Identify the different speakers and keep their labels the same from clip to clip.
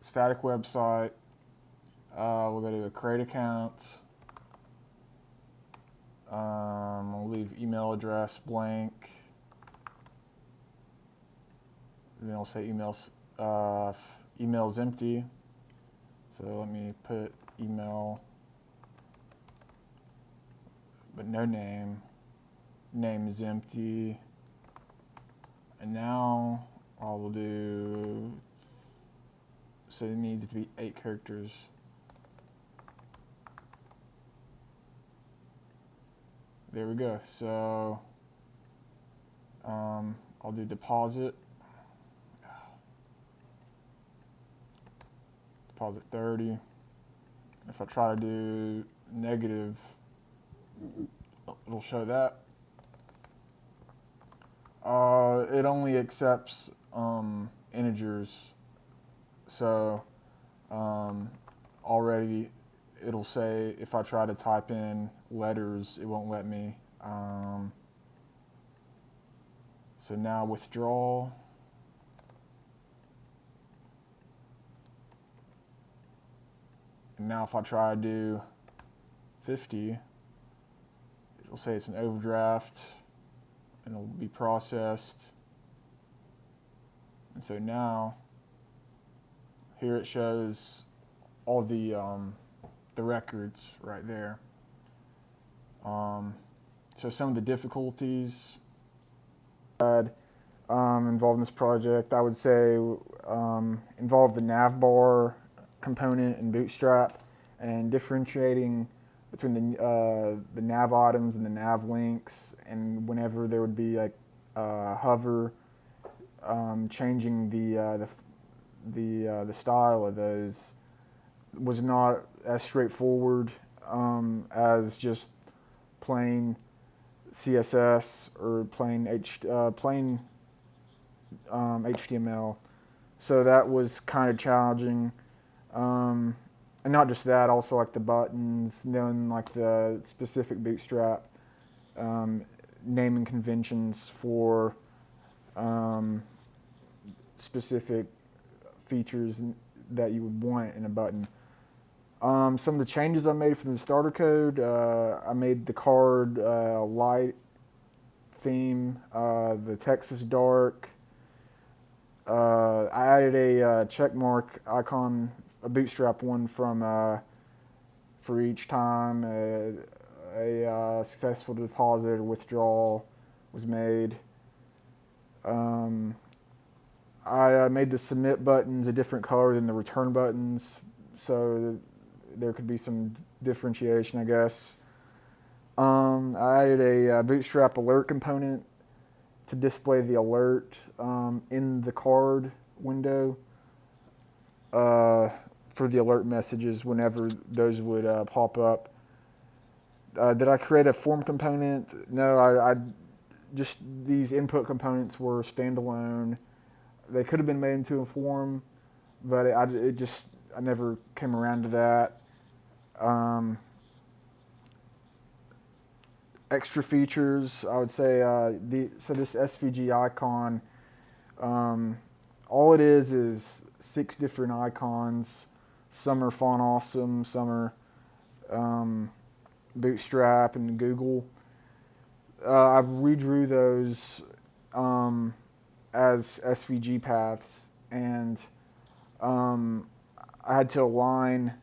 Speaker 1: static website. We'll go to a create account. I'll leave email address blank. Then I'll say email's empty. So let me put email, but no name. Name is empty. And now I will do, so it needs to be 8 characters. There we go. So I'll do deposit. Deposit 30. If I try to do negative, it'll show that. It only accepts integers. So already it'll say if I try to type in letters, it won't let me. So now withdraw. And now if I try to do 50, it'll say it's an overdraft and it'll be processed. And so now here it shows all the records right there. So some of the difficulties involved in this project, I would say involve the navbar component in Bootstrap and differentiating between the nav items and the nav links, and whenever there would be like hover, changing the style of those was not as straightforward as just plain CSS or plain HTML. So that was kind of challenging. And not just that, also like the buttons, knowing like the specific Bootstrap naming conventions for specific features that you would want in a button. Some of the changes I made from the starter code, I made the card light theme, the text is dark. I added a check mark icon, a Bootstrap one from for each time a successful deposit or withdrawal was made. I made the submit buttons a different color than the return buttons, so there could be some differentiation, I guess. I added a Bootstrap alert component to display the alert in the card window for the alert messages whenever those would pop up. Did I create a form component? No, I just, these input components were standalone. They could have been made into a form, but I never came around to that. Extra features, I would say, so this SVG icon, all it is 6 different icons. Some are Font Awesome, some are Bootstrap and Google. I redrew those as SVG paths, and I had to align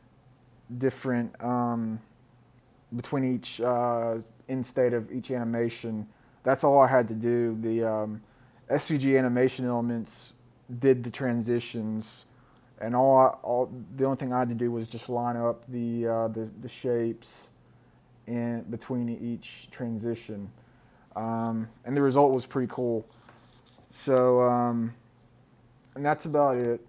Speaker 1: different between each end state of each animation. That's all I had to do. The SVG animation elements did the transitions, and the only thing I had to do was just line up the shapes in between each transition, and the result was pretty cool. So, and that's about it.